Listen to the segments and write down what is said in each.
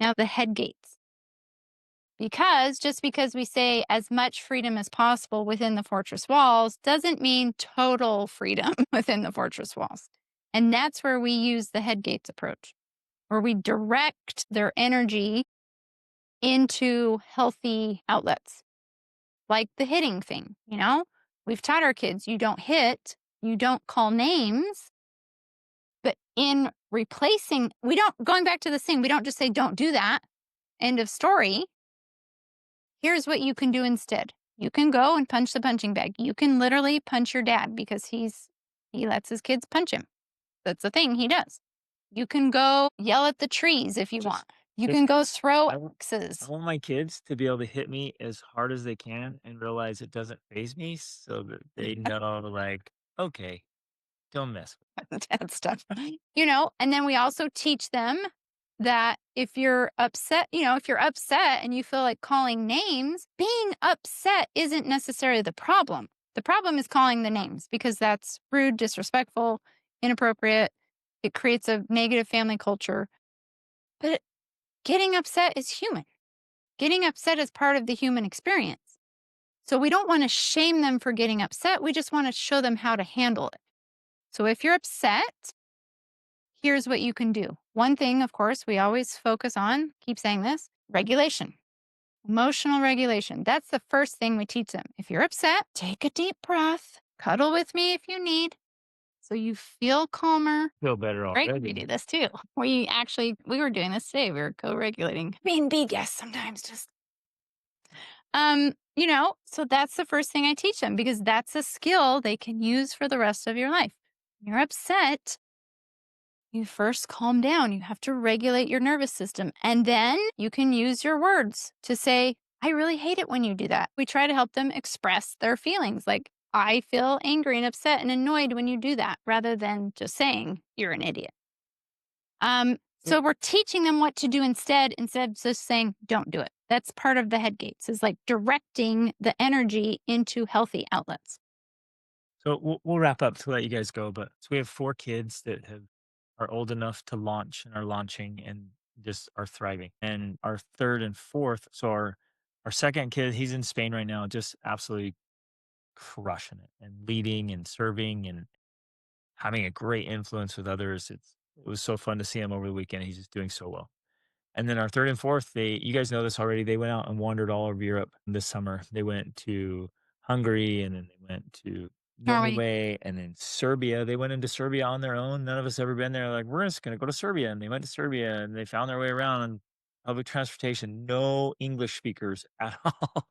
Now, the Headgates. Just because we say as much freedom as possible within the fortress walls doesn't mean total freedom within the fortress walls. And that's where we use the Headgates approach, where we direct their energy into healthy outlets, like the hitting thing. We've taught our kids you don't hit, you don't call names, but in replacing, going back to this thing, we don't just say, don't do that, end of story. Here's what you can do instead. You can go and punch the punching bag. You can literally punch your dad because he lets his kids punch him. That's the thing he does. You can go yell at the trees if you want. You Just can go throw I axes. want my kids to be able to hit me as hard as they can and realize it doesn't phase me so that they know, like, "Okay, don't mess with That stuff. And then we also teach them that if you're upset and you feel like calling names, being upset isn't necessarily the problem. The problem is calling the names because that's rude, disrespectful, inappropriate. It creates a negative family culture. But getting upset is human. Getting upset is part of the human experience. So we don't want to shame them for getting upset. We just want to show them how to handle it. So if you're upset, here's what you can do. One thing, of course, we always focus on, keep saying this, regulation, emotional regulation. That's the first thing we teach them. If you're upset, take a deep breath, cuddle with me if you need, so you feel calmer. feel better Great, we already." do this too. We were doing this today. We were co-regulating. Being B guests sometimes just, so that's the first thing I teach them because that's a skill they can use for the rest of your life. When you're upset, you first calm down. You have to regulate your nervous system. And then you can use your words to say, I really hate it when you do that. We try to help them express their feelings. Like, I feel angry and upset and annoyed when you do that, rather than just saying, you're an idiot. So we're teaching them what to do instead of just saying, don't do it. That's part of the Headgates, is like directing the energy into healthy outlets. So we'll wrap up to let you guys go, but so we have 4 kids that are old enough to launch and are launching and just are thriving. And our 3rd and 4th, so our 2nd kid, he's in Spain right now, just absolutely crushing it and leading and serving and having a great influence with others. It was so fun to see him over the weekend. He's just doing so well. And then our 3rd and 4th, you guys know this already, they went out and wandered all over Europe this summer. They went to Hungary, and then they went to Norway. Norway, and then Serbia. They went into Serbia on their own. None of us ever been there. Like, "We're just gonna go to Serbia," and they went to Serbia, and they found their way around on public transportation. No English speakers at all.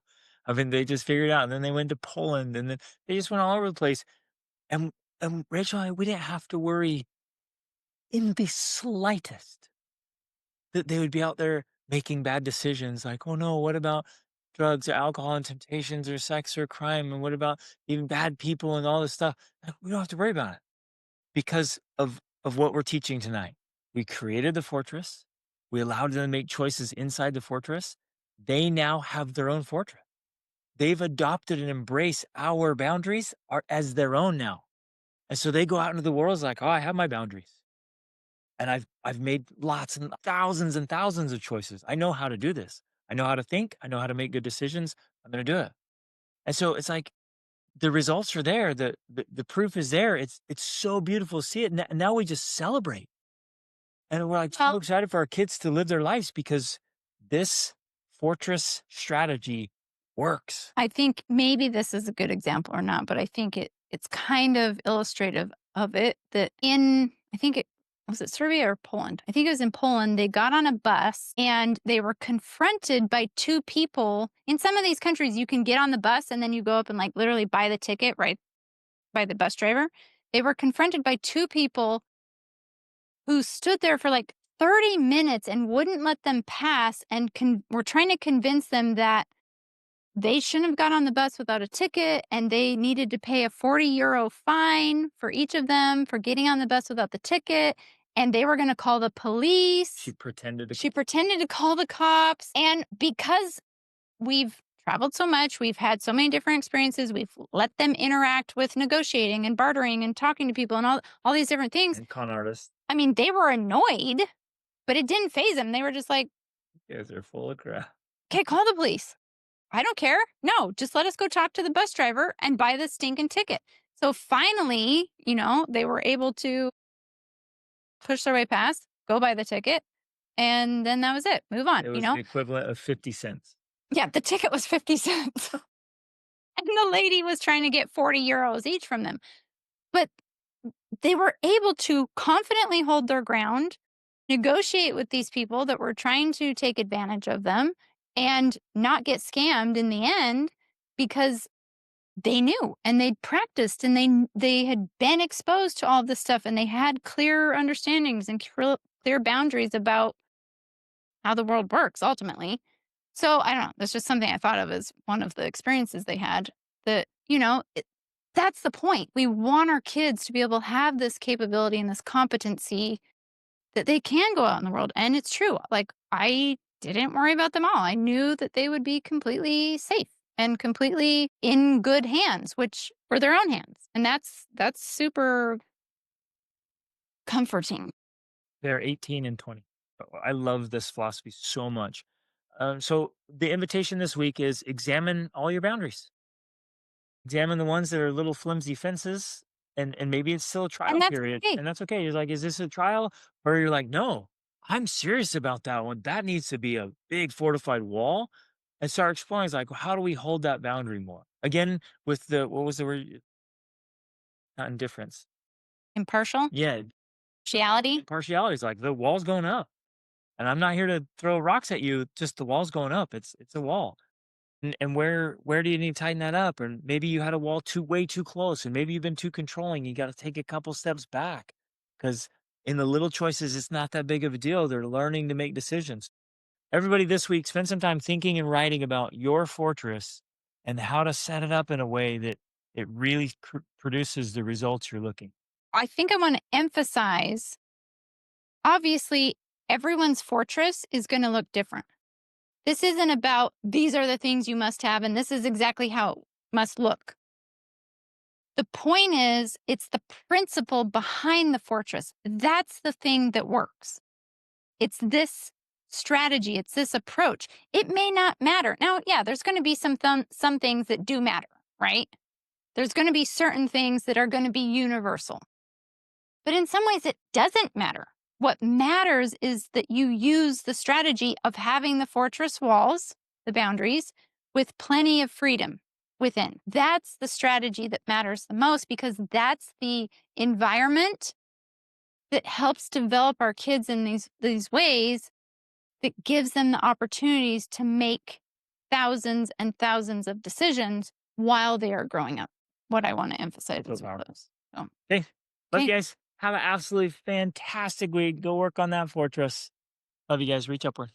I mean, they just figured it out, and then they went to Poland, and then they just went all over the place. And Rachel and I, we didn't have to worry in the slightest that they would be out there making bad decisions like, "Oh, no, what about drugs or alcohol and temptations or sex or crime? And what about even bad people and all this stuff?" Like, we don't have to worry about it because of what we're teaching tonight. We created the fortress. We allowed them to make choices inside the fortress. They now have their own fortress. They've adopted and embraced our boundaries are as their own now. And so they go out into the world as like, "Oh, I have my boundaries. And I've made lots and thousands of choices. I know how to do this. I know how to think. I know how to make good decisions. I'm going to do it." And so it's like the results are there. The proof is there. It's so beautiful to see it. And now we just celebrate. And we're like so Well, excited for our kids to live their lives because this fortress strategy works. I think maybe this is a good example or not, but I think it's kind of illustrative of it that I think it was it Serbia or Poland? I think it was in Poland. They got on a bus and they were confronted by two people. In some of these countries, you can get on the bus and then you go up and like literally buy the ticket right by the bus driver. They were confronted by two people who stood there for like 30 minutes and wouldn't let them pass and were trying to convince them that they shouldn't have got on the bus without a ticket, and they needed to pay a 40 euro fine for each of them for getting on the bus without the ticket. And they were going to call the She police. pretended to She pretended to call the cops. And because we've traveled so much, we've had so many different experiences, we've let them interact with negotiating and bartering and talking to people and all these different things. and con artist. I mean, they were annoyed, but it didn't phase them. They were just like, You guys are full of crap. Okay, call the police. I don't care. No, just let us go talk to the bus driver and buy the stinking ticket. So finally, they were able to push their way past, go buy the ticket, and then that was it. Move on, It was the equivalent of 50 cents. Yeah, the ticket was 50 cents. And the lady was trying to get 40 euros each from them. But they were able to confidently hold their ground, negotiate with these people that were trying to take advantage of them, and not get scammed in the end because they knew and they'd practiced and they had been exposed to all of this stuff and they had clear understandings and clear boundaries about how the world works ultimately. So I don't know. That's just something I thought of as one of the experiences they had that, that's the point. We want our kids to be able to have this capability and this competency that they can go out in the world. And it's true. Like, I didn't worry about them all. I knew that they would be completely safe and completely in good hands, which were their own hands. And that's super comforting. They're 18 and 20. I love this philosophy so much. So the invitation this week is examine all your boundaries. Examine the ones that are little flimsy fences, and maybe it's still a And trial that's period, okay. and that's okay. You're like, is this a trial? Or you're like, no, I'm serious about that one. That needs to be a big fortified wall. And start exploring. It's like, how do we hold that boundary more? Again, with the what was the word? Not indifference. Impartial, Yeah, partiality. impartiality is like the wall's going up. And I'm not here to throw rocks at you, just the wall's going up. It's a wall. And where do you need to tighten that up? And maybe you had a wall too way too close, and maybe you've been too controlling. You got to take a couple steps back because in the little choices, it's not that big of a deal. They're learning to make decisions. Everybody this week, spend some time thinking and writing about your fortress and how to set it up in a way that it really produces the results you're looking. I think I want to emphasize obviously, everyone's fortress is going to look different. This isn't about these are the things you must have and this is exactly how it must look. The point is, it's the principle behind the fortress. That's the thing that works. It's this strategy, it's this approach. It may not matter. Now, yeah, there's going to be some things that do matter, right? There's going to be certain things that are going to be universal. But in some ways, it doesn't matter. What matters is that you use the strategy of having the fortress walls, the boundaries, with plenty of freedom within. That's the strategy that matters the most because that's the environment that helps develop our kids in these ways that gives them the opportunities to make thousands and thousands of decisions while they are growing up. What I want to emphasize So as well powerful. is. So, Okay. Love okay. you guys. Have an absolutely fantastic week. Go work on that fortress. Love you guys. Reach upward.